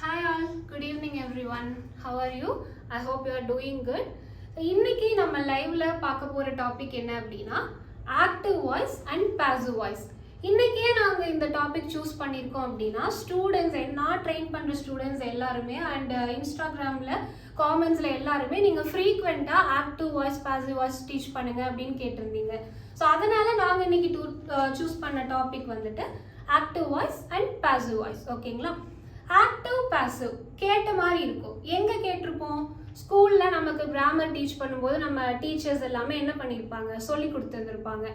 Hi all, good evening everyone. How are you? I hope you are doing good. இன்னைக்கு நம்ம லைவ்ல பார்க்க போற டாபிக் என்ன அப்படின்னா active voice and passive voice. இன்னைக்கே நாங்க இந்த டாபிக் சூஸ் பண்ணியிருக்கோம் அப்படின்னா ஸ்டூடெண்ட்ஸ் நான் ட்ரெயின் பண்ற ஸ்டூடெண்ட்ஸ் எல்லாருமே அண்ட் இன்ஸ்டாகிராம்ல காமெண்ட்ஸ்ல எல்லாருமே நீங்க ஃப்ரீக்வெண்டா active voice passive voice teach பண்ணுங்க அப்படின்னு கேட்டிருந்தீங்க. ஸோ அதனால நாங்க இன்னைக்கு சூஸ் பண்ண டாபிக் வந்துட்டு active voice and passive voice. ஓகேங்களா? ஆக்டிவ் பாசிவ் கேட்ட மாதிரி இருக்கும். எங்க கேட்டிருப்போம்? ஸ்கூல்ல நமக்கு கிராமர் டீச் பண்ணும்போது நம்ம டீச்சர்ஸ் எல்லாமே என்ன பண்ணியிருப்பாங்க, சொல்லி கொடுத்துருந்துருப்பாங்க.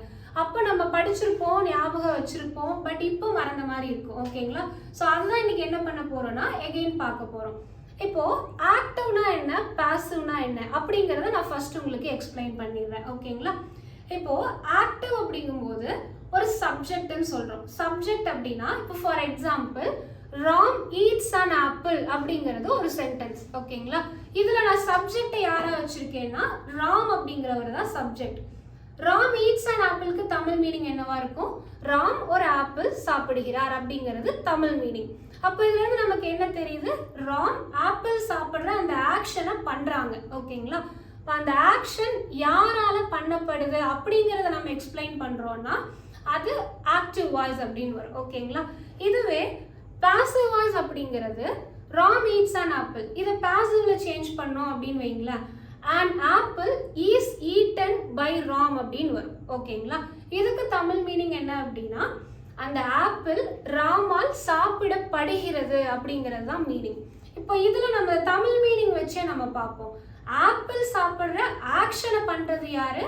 அப்போ நம்ம படிச்சிருப்போம், ஞாபகம் வச்சிருப்போம், பட் இப்போ மறந்த மாதிரி இருக்கும். ஓகேங்களா? ஸோ அதுதான் இன்னைக்கு என்ன பண்ண போறோம்னா எகெயின் பார்க்க போறோம். இப்போ ஆக்டிவ்னா என்ன, பாசிவ்னா என்ன அப்படிங்கிறத நான் ஃபர்ஸ்ட் உங்களுக்கு எக்ஸ்பிளைன் பண்ணிடுறேன். ஓகேங்களா? இப்போ ஆக்டிவ் அப்படிங்கும்போது ஒரு சப்ஜெக்ட்னு சொல்றோம். சப்ஜெக்ட் அப்படின்னா இப்போ for example Ram eats an apple அப்படிங்கிறது ஒரு சென்டென்ஸ். ஓகேங்களா? இதுல நான் சப்ஜெக்டை யாரா வச்சிருக்கேன்னா ராம் அப்படிங்கிறவர் தான் சப்ஜெக்ட். ராம் ஈட்ஸ் அன் ஆப்பிளுக்கு தமிழ் மீனிங் என்னவா இருக்கும்? ராம் ஒரு ஆப்பிள் சாப்பிடுகிறார் அப்படிங்கிறது தமிழ் மீனிங். அப்போ இதுல இருந்து நமக்கு என்ன தெரியுது? ராம் ஆப்பிள் சாப்பிடுற அந்த ஆக்ஷனை பண்றாங்க. ஓகேங்களா? அந்த ஆக்ஷன் யாரால பண்ணப்படுது அப்படிங்கிறத நம்ம எக்ஸ்பிளைன் பண்றோம்னா அது ஆக்டிவ் வாய்ஸ் அப்படின்னு வரும். ஓகேங்களா? இதுவே பாசிவ் வாய்ஸ் அப்படிங்கிறது ராம் ஈட்ஸ் அன் ஆப்பிள், இதை பாசிவ்ல சேஞ்ச் பண்ணோம் அப்படின்னு வைங்களேன், and apple is eaten by Ram அப்படின்னு வரும். ஓகேங்களா? இதுக்கு தமிழ் மீனிங் என்ன அப்படின்னா அந்த ஆப்பிள் ராமால் சாப்பிடப்படுகிறது அப்படிங்கிறது தான் மீனிங். இப்போ இதுல நம்ம தமிழ் மீனிங் வச்சே நம்ம பார்ப்போம். ஆப்பிள் சாப்பிட்ற ஆக்ஷனை பண்றது யாரு?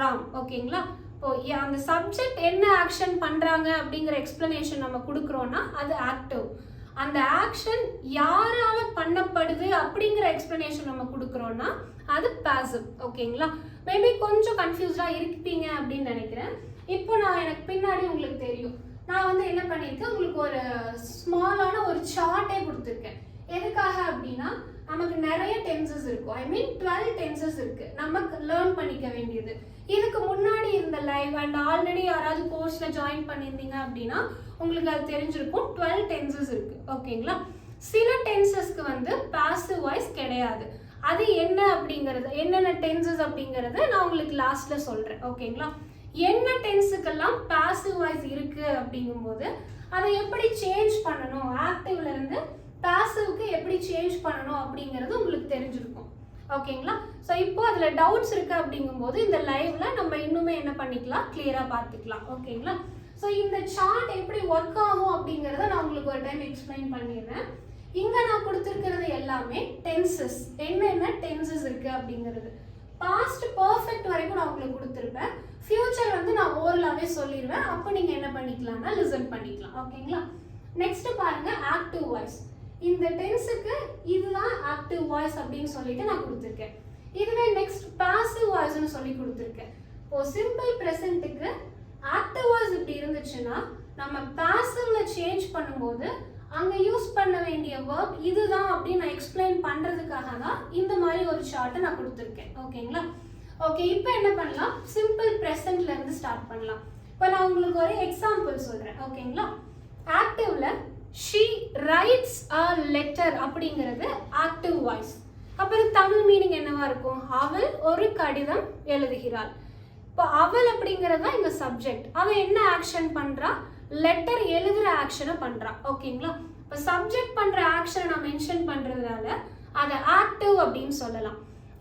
ராம். ஓகேங்களா? இப்போ அந்த சப்ஜெக்ட் என்ன ஆக்ஷன் பண்றாங்க அப்படிங்கிற எக்ஸ்பிளனேஷன் நம்ம கொடுக்குறோம்னா அது ஆக்டிவ். அந்த ஆக்ஷன் யாரால பண்ணப்படுது அப்படிங்கிற எக்ஸ்பிளனேஷன் நம்ம கொடுக்குறோம்னா அது பாசிவ். ஓகேங்களா? மேபி கொஞ்சம் கன்ஃபியூஸ்டா இருப்பீங்க அப்படின்னு நினைக்கிறேன். இப்போ எனக்கு பின்னாடி உங்களுக்கு தெரியும், நான் என்ன பண்ணியிருக்கேன், உங்களுக்கு ஒரு ஸ்மாலான ஒரு சார்ட்டே கொடுத்துருக்கேன். எதுக்காக அப்படின்னா நமக்கு நிறைய டென்சஸ் இருக்கும். ஐ மீன் 12 டென்சஸ் இருக்கு நமக்கு லேர்ன் பண்ணிக்க வேண்டியது. இதுக்கு முன்னாடி இருந்த லைவ் அண்ட் ஆல்ரெடி யாராவது கோர்ஸ்ல ஜாயின் பண்ணியிருந்தீங்க அப்படின்னா உங்களுக்கு அது தெரிஞ்சிருக்கும். 12 டென்சஸ் இருக்கு. ஓகேங்களா? சில டென்சஸ்க்கு பாசிவ் வாய்ஸ் கிடையாது. அது என்ன அப்படிங்கிறது, என்னென்ன டென்சஸ் அப்படிங்கறத நான் உங்களுக்கு லாஸ்ட்ல சொல்றேன். ஓகேங்களா? என்ன டென்ஸுக்கெல்லாம் பாசிவ் வாய்ஸ் இருக்கு அப்படிங்கும்போது அதை எப்படி சேஞ்ச் பண்ணணும், ஆக்டிவ்ல இருந்து பாசிவ்க்கு எப்படி சேஞ்ச் பண்ணணும் அப்படிங்கிறது உங்களுக்கு தெரிஞ்சிருக்கும். ஓகேங்களா? ஸோ இப்போ அதில் டவுட்ஸ் இருக்கு அப்படிங்கும்போது இந்த லைவ்ல நம்ம இன்னுமே என்ன பண்ணிக்கலாம், கிளியரா பார்த்துக்கலாம். ஓகேங்களா? ஸோ இந்த சார்ட் எப்படி ஒர்க் ஆகும் அப்படிங்கிறத நான் உங்களுக்கு ஒரு டைம் எக்ஸ்பிளைன் பண்ணிடுறேன். இங்க நான் கொடுத்துருக்கிறது எல்லாமே டென்சஸ், என்னென்ன டென்சஸ் இருக்கு அப்படிங்கிறது. பாஸ்ட் பர்ஃபெக்ட் வரைக்கும் நான் உங்களுக்கு கொடுத்துருப்பேன். ஃபியூச்சர் நான் ஓரலாவே சொல்லிடுவேன். அப்போ நீங்க என்ன பண்ணிக்கலாம்னா லிசன் பண்ணிக்கலாம். ஓகேங்களா? நெக்ஸ்ட் பாருங்க, ஆக்டிவ் வாய்ஸ். இந்த டென்ஸுக்கு இதுதான் ஆக்டிவ் வாய்ஸ் அப்படின்னு சொல்லிட்டு நான் கொடுத்துருக்கேன். இதுவே நெக்ஸ்ட் பாசிவ் வாய்ஸ்னு சொல்லி கொடுத்துருக்கேன். இப்போ சிம்பிள் ப்ரெசென்ட்டுக்கு ஆக்டிவ் வாய்ஸ் இப்படி இருந்துச்சுன்னா நம்ம பாசிவ்ல சேஞ்ச் பண்ணும்போது அங்க யூஸ் பண்ண வேண்டிய வேர்ப் இதுதான் அப்படின்னு நான் எக்ஸ்பிளைன் பண்றதுக்காக தான் இந்த மாதிரி ஒரு சார்ட்டை நான் கொடுத்துருக்கேன். ஓகேங்களா? ஓகே, இப்போ என்ன பண்ணலாம், சிம்பிள் ப்ரெசென்ட்ல இருந்து ஸ்டார்ட் பண்ணலாம். இப்போ நான் உங்களுக்கு ஒரு எக்ஸாம்பிள் சொல்றேன். ஓகேங்களா? ஆக்டிவ்ல she writes a letter அப்படிங்கிறது ஆக்டிவ் வாய்ஸ். அப்புறம் தமிழ் மீனிங் என்னவா இருக்கும்? அவள் ஒரு கடிதம் எழுதுகிறாள். இப்போ அவள் அப்படிங்கிறது தான் இங்க சப்ஜெக்ட். அவள் என்ன ஆக்ஷன் பண்றா? லெட்டர் எழுதுற ஆக்ஷனை பண்றா. ஓகேங்களா? இப்போ சப்ஜெக்ட் பண்ற ஆக்ஷனை நான் மென்ஷன் பண்றதுனால அதை ஆக்டிவ் அப்படின்னு சொல்லலாம்.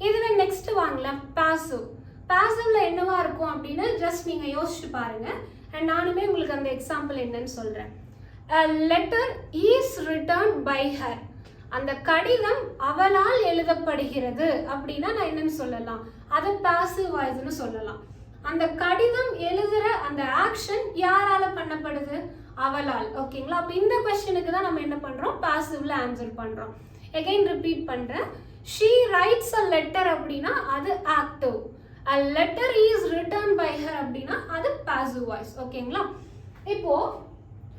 இதுவே நெக்ஸ்ட் வாங்கலாம், பாசிவ். பாசிவ்ல என்னவா இருக்கும் அப்படின்னு ஜஸ்ட் நீங்க யோசிச்சு பாருங்க. அண்ட் நானுமே உங்களுக்கு அந்த எக்ஸாம்பிள் என்னன்னு சொல்றேன். A letter is written by her. அந்த கடிதம் அவளால் எழுதப்படுகிறது அப்படின்னா நான் என்னன்னு சொல்லலாம், அது பாசிவ் வாய்ஸ்னு சொல்லலாம். அந்த கடிதம் எழுதுற அந்த ஆக்ஷன் யாரால பண்ணப்படுது? அவளால். ஓகேங்களா? அப்ப இந்த क्वेश्चनக்கு தான் நம்ம என்ன பண்றோம், பாசிவ்ல ஆன்சர் பண்றோம். again ரிப்பீட் பண்றேன். she writes a letter அப்படின்னா அது active. a letter is written by her அப்படின்னா அது பாசிவ் வாய்ஸ். ஓகேங்களா? இப்போ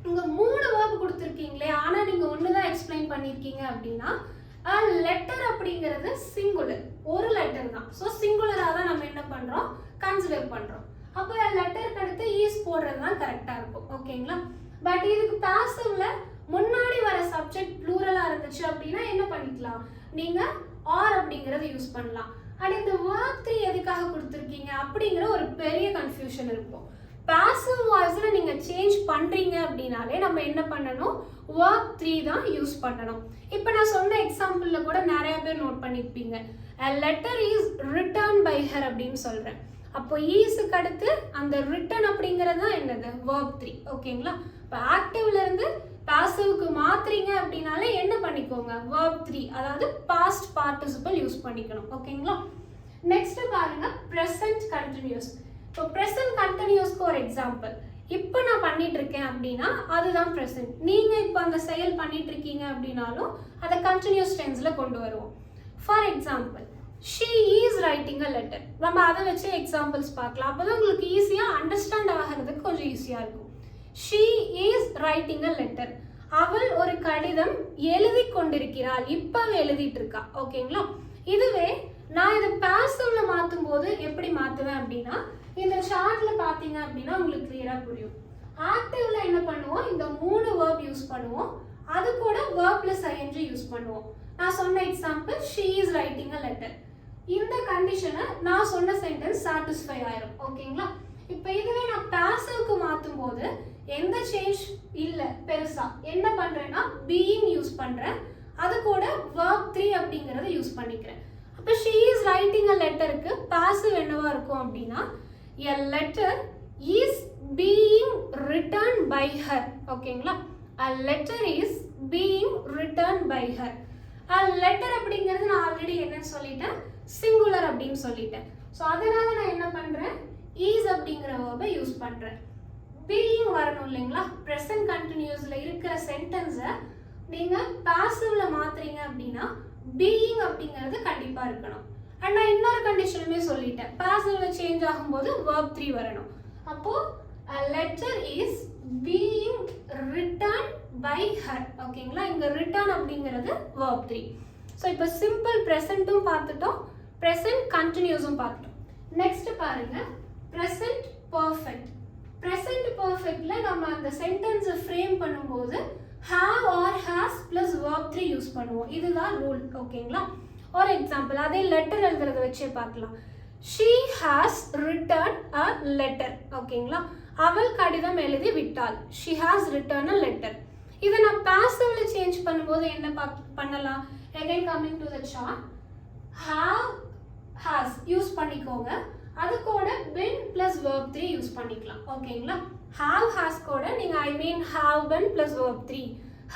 இங்க 3 வேர்ப் கொடுத்துருக்கீங்களே, ஆனா நீங்க ஒண்ணுதான் எக்ஸ்பிளைன் பண்ணிருக்கீங்க அப்படின்னா லெட்டர் அப்படிங்கிறது சிங்குலர், ஒரு லெட்டர் தான். ஸோ சிங்குலரா தான் நம்ம என்ன பண்றோம், கன்சிடர் பண்றோம். அப்போ லெட்டருக்கு அடுத்து ஈஸ் போடுறது தான் கரெக்டா இருக்கும். ஓகேங்களா? பட் இதுக்கு பாசிவ்ல முன்னாடி வர சப்ஜெக்ட் ப்ளூரலா இருந்துச்சு அப்படின்னா என்ன பண்ணிக்கலாம், நீங்க ஆர் அப்படிங்கறத யூஸ் பண்ணலாம். அண்ட் இந்த verb 3 எதுக்காக கொடுத்துருக்கீங்க அப்படிங்கிற ஒரு பெரிய கன்ஃபியூஷன் இருக்கும். பாசிவ் வாய்ஸ்ல நீங்க சேஞ்ச் பண்றீங்க அப்படினாலே நம்ம என்ன பண்ணணும், verb 3 தான் யூஸ் பண்ணணும். இப்போ நான் சொன்ன எக்ஸாம்பிள்ல கூட நிறைய பேர் நோட் பண்ணிருப்பீங்க, a letter is written by her அப்படின்னு சொல்றேன். அப்போ ஈஸுக்கு அடுத்து அந்த ரிட்டன் அப்படிங்கிறது தான் என்னது, verb 3. ஓகேங்களா? இப்போ ஆக்டிவ்ல இருந்து பாசிவ்க்கு மாத்துறீங்க அப்படினாலே என்ன பண்ணிக்கோங்க, verb 3, அதாவது பாஸ்ட் பார்ட்டிசிபிள் யூஸ் பண்ணிக்கணும். ஓகேங்களா? நெக்ஸ்ட் பாருங்க present continuous. இப்போ present continuousக்கு ஒரு எக்ஸாம்பிள், இப்போ நான் பண்ணிட்டு இருக்கேன் அப்படின்னா அதுதான் present. நீங்க இப்போ அந்த செயல் பண்ணிட்டு இருக்கீங்க அப்படின்னாலும் அதை continuous tenseல கொண்டு வருவோம். For example, she is writing a letter. நம்ம அதை வச்சு எக்ஸாம்பிள்ஸ் பார்க்கலாம், அப்போதான் உங்களுக்கு ஈஸியாக அண்டர்ஸ்டாண்ட் ஆகிறதுக்கு கொஞ்சம் ஈஸியாக இருக்கும். she is writing a letter. அவள் ஒரு கடிதம் எழுதி கொண்டிருக்கிறாள், இப்போ எழுதிட்டு இருக்கா. ஓகேங்களா? இதுவே நான் இதை பாசிவ்ல மாற்றும் போது எப்படி மாற்றுவேன் அப்படின்னா, இந்த சார்ட்ல பார்த்தீங்க அப்படின்னா உங்களுக்கு கிளியராக புரியும். ஆக்டிவ்ல என்ன பண்ணுவோம், இந்த 3 வேர்ப் யூஸ் பண்ணுவோம், அது கூட verb plus ing யூஸ் பண்ணுவோம். நான் சொன்ன example she is writing a letter. இந்த கண்டிஷனை நான் சொன்ன சென்டென்ஸ் சாட்டிஸ்ஃபை ஆயிரும். ஓகேங்களா? இப்போ இதுவே நான் பாசிவ்க்கு மாற்றும் போது எந்த சேஞ்ச் இல்லை பெருசா, என்ன பண்றேன்னா being யூஸ் பண்றேன், அது கூட verb 3 அப்படிங்கறத யூஸ் பண்ணிக்கிறேன். அப்போ she is writing a letterக்கு பாசிவ் என்னவா இருக்கும் அப்படின்னா a letter is being written by her. ஓகேங்களா? a letter is being written by her. a letter அப்படிங்கிறது நான் ஆல்ரெடி என்னன்னு சொல்லிட்டேன், சிங்குலர் அப்படின்னு சொல்லிட்டேன். ஸோ அதனால நான் என்ன பண்றேன், is அப்படிங்கிற verb யூஸ் பண்றேன். being வரணும் இல்லைங்களா? present continuousல இருக்கிற சென்டென்ஸை நீங்க பாசிவ்ல மாத்துறீங்க அப்படின்னா being அப்படிங்கிறது கண்டிப்பா இருக்கணும். அண்ட் நான் இன்னொரு கண்டிஷனுமே சொல்லிட்டேன், பாசிவ்ல சேஞ்ச் ஆகும்போது verb 3 வரணும். அப்போ a letter is being written by her. ஓகேங்களா? இங்க written அப்படிங்கிறது verb 3. ஸோ இப்போ சிம்பிள் ப்ரெசென்ட்டும் பார்த்துட்டோம், ப்ரெசென்ட் கண்டினியூஸும் பார்த்துட்டோம். நெக்ஸ்ட் பாருங்க ப்ரெசென்ட் பர்ஃபெக்ட். ப்ரெசென்ட் பர்ஃபெக்ட்ல நம்ம அந்த சென்டென்ஸை ஃப்ரேம் பண்ணும்போது have or has plus verb 3 use பண்ணுவோம். இதுதான் ரூல். ஓகேங்களா? ஒரு எக்ஸாம்பிள், அதே லெட்டர் எழுதுறத வச்சே பார்க்கலாம். she has written a letter. ஓகேங்களா? அவள் கடிதம் எழுதி விட்டாள், she has written a letter. இதை நான் பாசிவ்ல சேஞ்ச் பண்ணும்போது என்ன பண்ணலாம், again coming to the chart, have has use பண்ணிக்கோங்க, அது கூட been plus verb 3 யூஸ் பண்ணிக்கலாம். ஓகேங்களா? have has கூட நீங்க I mean have been plus verb 3,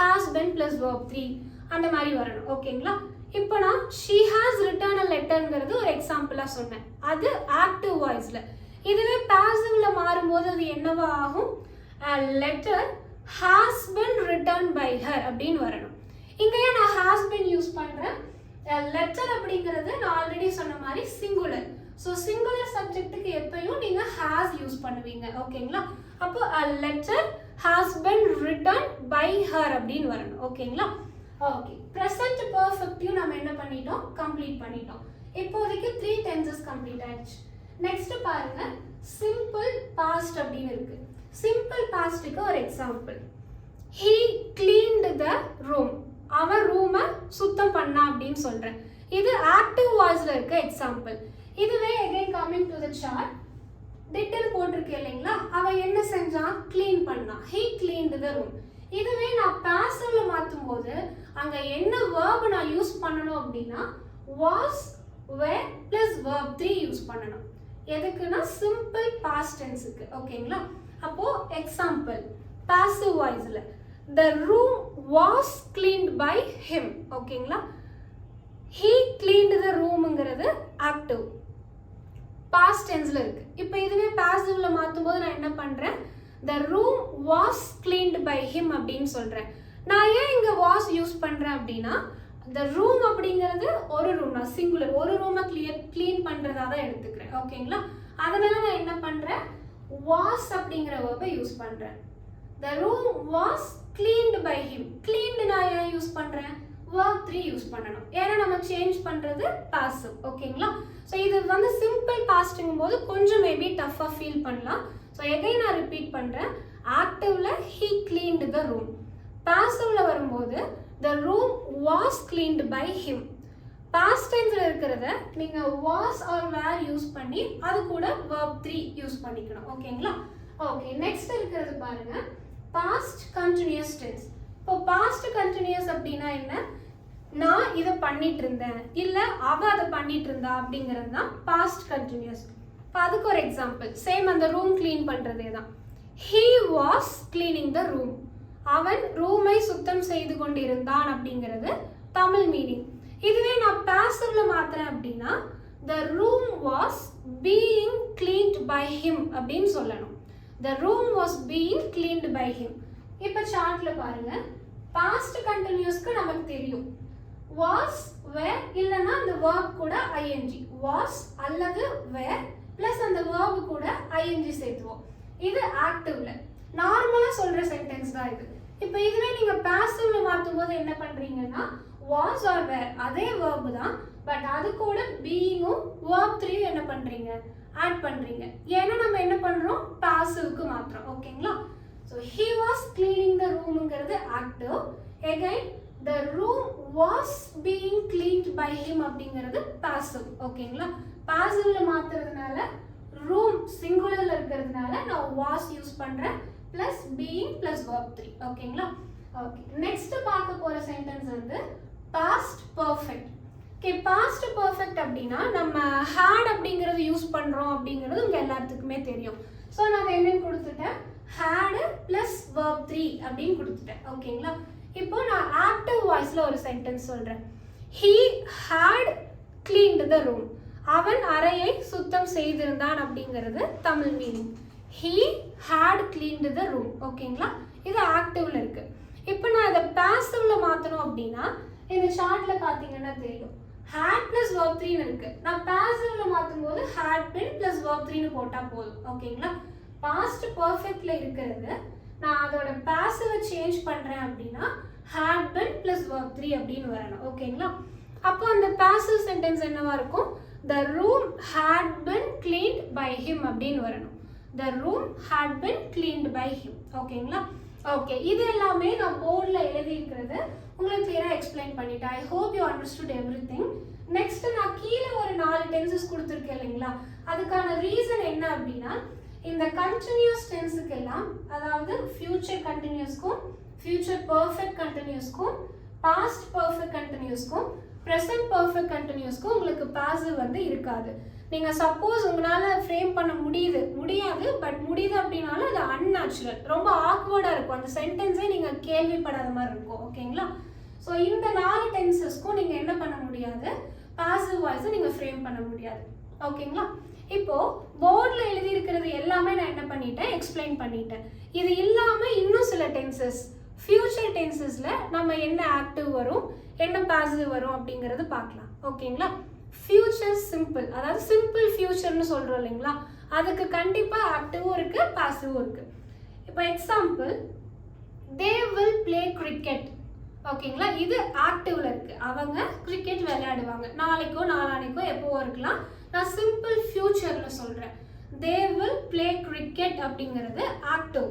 has been plus verb 3 அந்த மாதிரி வரணும். ஓகேங்களா? இப்போ நான் she has written a letterங்கிறது ஒரு எக்ஸாம்பிளா சொன்னேன், அது ஆக்டிவ் வாய்ஸ்ல. இதுவே பாசிவ்ல மாறும்போது அது என்னவா ஆகும், a letter has been written by her அப்படின்னு வரணும். இங்கேயே நான் has been யூஸ் பண்றேன், லெட்டர் அப்படிங்கிறது நான் ஆல்ரெடி சொன்ன மாதிரி சிங்குலர். ஸோ சிங்குலர் சப்ஜெக்ட்டுக்கு எப்பயும் நீங்க has யூஸ் பண்ணுவீங்க. ஓகேங்களா? அப்போ a letter has been written by her அப்படின்னு வரணும். ஓகேங்களா? ஓகே, ப்ரெசென்ட் பர்ஃபெக்ட்டையும் நம்ம என்ன பண்ணிட்டோம், கம்ப்ளீட் பண்ணிட்டோம். இப்போதைக்கு 3 tenses கம்ப்ளீட் ஆயிடுச்சு. நெக்ஸ்ட் பாருங்க சிம்பிள் பாஸ்ட் அப்படின்னு இருக்கு. சிம்பிள் பாஸ்ட்டுக்கு ஒரு example, he cleaned the room. அவன் ரூமை சுத்தம் பண்ணா அப்படின்னு சொல்றேன். இது ஆக்டிவ் வாய்ஸ்ல இருக்க எக்ஸாம்பிள். இதுவே again coming to the chart, did போட்டிருக்கு இல்லைங்களா, அவன் என்ன செஞ்சான், clean பண்ணா, he cleaned the room. இதுவே நான் பாசிவ்ல மாற்றும் போது அங்க என்ன verb நான் யூஸ் பண்ணணும் அப்படின்னா was, were plus verb 3 use பண்ணணும். எதுக்குன்னா சிம்பிள் பாஸ்ட் டென்ஸ்க்கு. ஓகேங்களா? அப்போ எக்ஸாம்பிள் பாசிவ் வாய்ஸ்ல the room was cleaned by him. ஓகேங்களா? he cleaned the roomங்கிறது ஆக்டிவ் பாஸ்ட் டென்ஸ்ல இருக்கு. இப்போ இதுவே பாசிவ்ல மாற்றும் போது நான் என்ன பண்றேன், the room was cleaned by him அப்படின்னு சொல்றேன். நான் ஏன் இங்க was யூஸ் பண்றேன் அப்படின்னா the room அப்படிங்கிறது ஒரு ரூம், நான் சிங்குலர் ஒரு ரூமை க்ளீன் பண்றதா தான் எடுத்துக்கிறேன். ஓகேங்களா? அதனால நான் என்ன பண்றேன், was அப்படிங்கிற வேர்பை யூஸ் பண்றேன். the room was cleaned by him. cleaned நான் ஏன் யூஸ் பண்றேன், verb 3 யூஸ் பண்ணணும், ஏன்னா நம்ம சேஞ்ச் பண்றது பாசிவ். ஓகேங்களா? ஸோ இது வந்து சிம்பிள் பாஸ்ட்ங்கும் போது கொஞ்சம் மேபி டஃபா ஃபீல் பண்ணலாம். ஸோ எகைன் நான் ரிப்பீட் பண்றேன், ஆக்டிவ்ல he cleaned the room, பாசிவ்ல வரும்போது the room was cleaned by him. past tense இருக்கிறத நீங்க was or were யூஸ் பண்ணி அது கூட verb 3 யூஸ் பண்ணிக்கணும். ஓகேங்களா? ஓகே, நெக்ஸ்ட் இருக்கிறது பாருங்க, past continuous tense. இப்போ past continuous அப்படின்னா என்ன? நான் இதை பண்ணிட்டு இருந்தேன் இல்ல அவ அதை பண்ணிட்டு இருந்தா அப்படிங்கிறது தான் past continuous. இப்போ அதுக்கு ஒரு எக்ஸாம்பிள், சேம் அந்த ரூம் கிளீன் பண்றதே தான். he was cleaning the room. அவன் ரூமை சுத்தம் செய்து கொண்டிருந்தான் அப்படிங்கிறது தமிழ் மீனிங். இதுவே நான் பாசிவ்ல மாத்துறேன் அப்படின்னா the room was being cleaned by him அப்படின்னு சொல்லணும். the room was being cleaned by him. இப்போ சார்ட்ல பாருங்க, past continuousக்கு நமக்கு தெரியும் was were இல்லனா அந்த verb கூட ing, was அல்லது were plus அந்த verb கூட ing சேர்த்துவோம். இது ஆக்டிவ்ல நார்மலா சொல்ற சென்டென்ஸ் தான் இது. இப்போ இதுவே நீங்க பாசிவ்ல மாத்தும்போது என்ன பண்றீங்கன்னா was or were அதே verb தான், பட் அது கூட beingம் verb 3 என்ன பண்றீங்க, ஆட் பண்றீங்க. ஏன்னா நம்ம என்ன பண்றோம், பாசிவ்க்கு மாத்துறோம். ஓகேங்களா? so he was cleaning the roomங்கிறது active. again the room was being cleaned by him அப்படிங்கிறது பாசிவ். ஓகேங்களா? பாசிவ்ல மாத்துறதுனால room சிங்குலர்ல இருக்கிறதுனால நான் was யூஸ் பண்றேன் plus being plus verb 3. ஓகேங்களா? ஓகே, நெக்ஸ்ட் பார்க்க போற சென்டென்ஸ் வந்து past perfect. Okay, past perfect அப்படின்னா நம்ம had அப்படிங்கிறது யூஸ் பண்றோம் அப்படிங்கிறது உங்க எல்லாத்துக்குமே தெரியும். ஸோ நான் என்னன்னு கொடுத்துட்டேன், had plus verb 3 அப்படின்னு கொடுத்துட்டேன். ஓகேங்களா? இப்போ நான் ஆக்டிவ் வாய்ஸ்ல ஒரு சென்டென்ஸ் சொல்றேன். he had cleaned the room. அவன் அறையை சுத்தம் செய்திருந்தான் அப்படிங்கிறது Tamil meaning. he had cleaned the room. ஓகேங்களா? இது ஆக்டிவ்ல இருக்கு. இப்போ நான் இதை பாசிவ்ல மாத்தணும் அப்படின்னா இந்த சார்ட்ல பாத்தீங்கன்னா தெரியும் had plus verb 3 இருக்கு. நான் பாசிவ்ல மாத்தும் போது had been plus verb 3 போட்டா போதும். ஓகேங்களா? past perfectல இருக்கிறது நான் அதோட பாசிவை சேஞ்ச் பண்றேன் அப்படின்னா had been plus verb 3 அப்படின்னு வரணும். ஓகேங்களா? அப்போ அந்த பாசிவ் சென்டென்ஸ் என்னவா இருக்கும், the room had been cleaned by him அப்படின்னு வரணும். the room had been cleaned by him. ஓகேங்களா? ஓகே, இது எல்லாமே நான் போர்ட்ல எழுதி இருக்கிறது உங்களுக்கு கிளியரா எக்ஸ்பிளைன் பண்ணிட்டேன். I hope you understood everything. Next நான் கீழே ஒரு 4 டென்சஸ் கொடுத்துருக்கேன் இல்லைங்களா, அதுக்கான ரீசன் என்ன அப்படின்னா இந்த கண்டினியூஸ் டென்ஸுக்கு எல்லாம், அதாவது ஃபியூச்சர் கண்டினியூஸ்க்கும் ஃபியூச்சர் பர்ஃபெக்ட் கண்டினியூஸ்க்கும் பாஸ்ட் பர்ஃபெக்ட் கண்டினியூஸ்க்கும் ப்ரெசன்ட் பர்ஃபெக்ட் கண்டினியூஸ்க்கும் உங்களுக்கு பாசிவ் வந்து இருக்காது. நீங்கள் சப்போஸ் உங்களால் ஃப்ரேம் பண்ண முடியாது பட் முடியுது அப்படின்னாலும் அது அன்நேச்சுரல், ரொம்ப ஆக்வர்டாக இருக்கும். அந்த சென்டென்ஸே நீங்கள் கேள்விப்படாத மாதிரி இருக்கும். ஓகேங்களா? ஸோ இந்த 4 டென்சஸ்க்கும் நீங்கள் என்ன பண்ண முடியாது, பாசிவ் வாய்ஸை நீங்கள் ஃப்ரேம் பண்ண முடியாது. ஓகேங்களா? இப்போ போர்டில் எழுதி இருக்கிறது எல்லாமே நான் என்ன பண்ணிட்டேன், எக்ஸ்பிளைன் பண்ணிட்டேன். இது இல்லாமல் இன்னும் சில டென்சஸ், ஃபியூச்சர் டென்சஸ்ல நம்ம என்ன ஆக்டிவ் வரும் என்ன பாசிவ் வரும் அப்படிங்கிறது பார்க்கலாம். ஓகேங்களா? ஃபியூச்சர் சிம்பிள், அதாவது சிம்பிள் ஃபியூச்சர்னு சொல்கிறோம் இல்லைங்களா, அதுக்கு கண்டிப்பாக ஆக்டிவும் இருக்குது பாசிவும் இருக்குது. இப்போ example, they will play cricket. ஓகேங்களா? இது ஆக்டிவ்ல இருக்குது, அவங்க கிரிக்கெட் விளையாடுவாங்க. நாளைக்கோ நாளானைக்கோ எப்போவோ இருக்கலாம். நான் சிம்பிள் ஃபியூச்சரில் சொல்கிறேன், தே வில் பிளே கிரிக்கெட் அப்படிங்கிறது ஆக்டிவ்.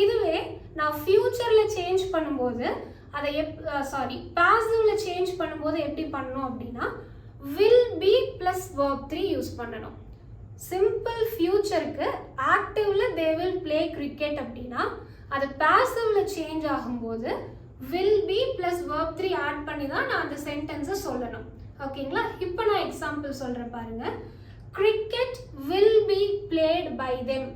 இதுவே நான் ஃபியூச்சரில் சேஞ்ச் பண்ணும்போது அதை பாசிவ்ல சேஞ்ச் பண்ணும்போது எப்படி பண்ணணும் அப்படின்னா will be plus verb 3 use பண்ணணும். சிம்பிள் ஃபியூச்சருக்கு ஆக்டிவ்ல they will play cricket அப்படின்னா அது பாசிவ்ல சேஞ்ச் ஆகும்போது will be plus verb 3 add பண்ணி தான் நான் அந்த சென்டென்ஸை சொல்லணும். ஓகேங்களா? இப்போ நான் எக்ஸாம்பிள் சொல்கிறேன் பாருங்க. cricket will be played by them.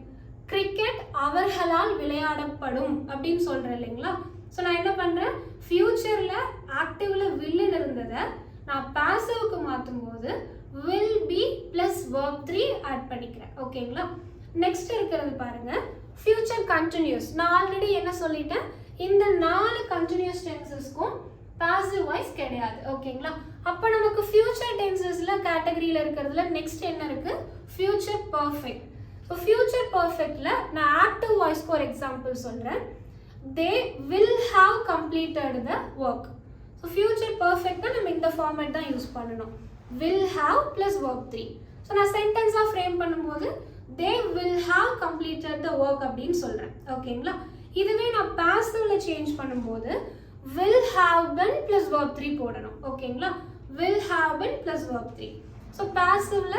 Cricket அவர்களால் விளையாடப்படும் அப்படின்னு சொல்கிறேன் இல்லைங்களா. ஸோ நான் என்ன பண்ணுறேன், ஃபியூச்சரில் ஆக்டிவ்ல வில்லுன்னு இருந்ததை நான் பாசிவ்க்கு மாற்றும் போது will be plus verb 3 add பண்ணிக்கிறேன். ஓகேங்களா? நெக்ஸ்ட் இருக்கிறது பாருங்க, ஃபியூச்சர் கண்டினியூஸ். நான் ஆல்ரெடி என்ன சொல்லிட்டேன், இந்த 4 கண்டினியூஸ் டென்சஸ்க்கும் பாசிவ் வாய்ஸ் கிடையாது. ஓகேங்களா? அப்போ நமக்கு ஃபியூச்சர் டென்சஸ்ல கேட்டகரியில் இருக்கிறதுல நெக்ஸ்ட் என்ன இருக்கு, ஃபியூச்சர் பர்ஃபெக்ட். ஸோ ஃபியூச்சர் பர்ஃபெக்ட்ல நான் ஆக்டிவ் வாய்ஸ்க்கு ஒரு எக்ஸாம்பிள் சொல்கிறேன். They will have completed the work. So future பர்ஃபெக்டாக நம்ம இந்த ஃபார்மேட் தான் யூஸ் பண்ணணும், will have plus work 3. So நான் சென்டென்ஸாக ஃப்ரேம் பண்ணும்போது they will have completed the work அப்படின்னு சொல்கிறேன். ஓகேங்களா? இதுவே நான் பாசிவ்ல சேஞ்ச் பண்ணும்போது will have been plus verb 3 போடணும். ஓகேங்களா? will have been plus verb 3. So passiveல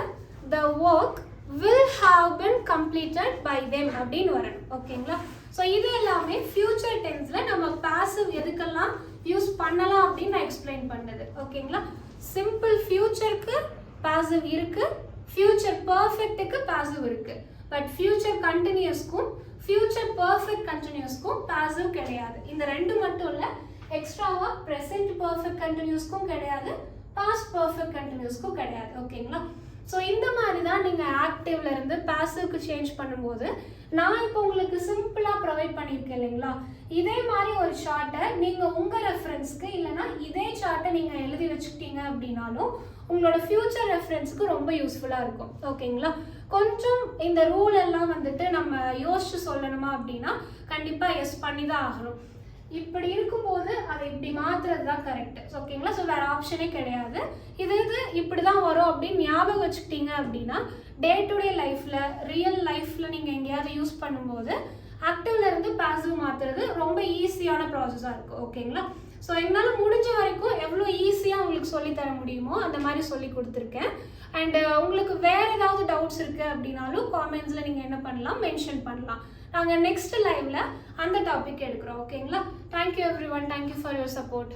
the work will have been completed by them அப்படின்னு வரணும். ஓகேங்களா? ஸோ இது எல்லாமே ஃபியூச்சர் டென்ஸில் நம்ம பாசிவ் எதுக்கெல்லாம் யூஸ் பண்ணலாம் அப்படின்னு நான் எக்ஸ்பிளைன் பண்ணது. ஓகேங்களா? சிம்பிள் ஃபியூச்சருக்கு பாசிவ் இருக்குது, ஃபியூச்சர் பர்ஃபெக்ட்டுக்கு பாசிவ் இருக்குது. பட் ஃபியூச்சர் கண்டினியூஸ்க்கும் ஃபியூச்சர் பர்ஃபெக்ட் கண்டினியூஸ்க்கும் பாசிவ் கிடையாது. இந்த ரெண்டு மட்டும் இல்லை, எக்ஸ்ட்ராவாக ப்ரெசென்ட் பர்ஃபெக்ட் கண்டினியூஸ்க்கும் கிடையாது, பாஸ்ட் பர்ஃபெக்ட் கண்டினியூஸ்க்கும் கிடையாது. ஓகேங்களா? ஸோ இந்த மாதிரி தான் நீங்கள் ஆக்டிவ்ல இருந்து பாசிவ்க்கு சேஞ்ச் பண்ணும்போது நான் இப்போ உங்களுக்கு சிம்பிளாக ப்ரொவைட் பண்ணியிருக்கேன் இல்லைங்களா? இதே மாதிரி ஒரு சார்ட்டை நீங்கள் உங்கள் ரெஃபரன்ஸ்க்கு இல்லைனா இதே சார்ட்டை நீங்கள் எழுதி வச்சுக்கிட்டீங்க அப்படின்னாலும் உங்களோட ஃபியூச்சர் ரெஃபரன்ஸுக்கு ரொம்ப யூஸ்ஃபுல்லாக இருக்கும். ஓகேங்களா? கொஞ்சம் இந்த ரூல் எல்லாம் வந்துட்டு நம்ம யோசிச்சு சொல்லணுமா அப்படின்னா கண்டிப்பாக எஸ் பண்ணி தான் ஆகணும். இப்படி இருக்கும்போது அதை இப்படி மாற்றுறது தான் கரெக்டு. ஓகேங்களா? ஸோ வேறு ஆப்ஷனே கிடையாது. இது இப்படி தான் வரும் அப்படின்னு ஞாபகம் வச்சுக்கிட்டீங்க அப்படின்னா டே டு டே லைஃப்பில் ரியல் லைஃப்பில் நீங்கள் எங்கேயாவது யூஸ் பண்ணும்போது ஆக்டிவ்ல இருந்து பாசிவ் மாற்றுறது ரொம்ப ஈஸியான ப்ராசஸாக இருக்கும். ஓகேங்களா? ஸோ என்னால் முடிஞ்ச வரைக்கும் எவ்வளோ ஈஸியாக உங்களுக்கு சொல்லித்தர முடியுமோ அந்த மாதிரி சொல்லி கொடுத்துருக்கேன். அண்டு உங்களுக்கு வேறு ஏதாவது டவுட்ஸ் இருக்குது அப்படின்னாலும் காமெண்ட்ஸில் நீங்கள் என்ன பண்ணலாம், மென்ஷன் பண்ணலாம். நாங்கள் நெக்ஸ்ட் லைவ்ல அந்த டாபிக் எடுக்கிறோம். ஓகேங்களா? Thank you every one. Thank you for your support.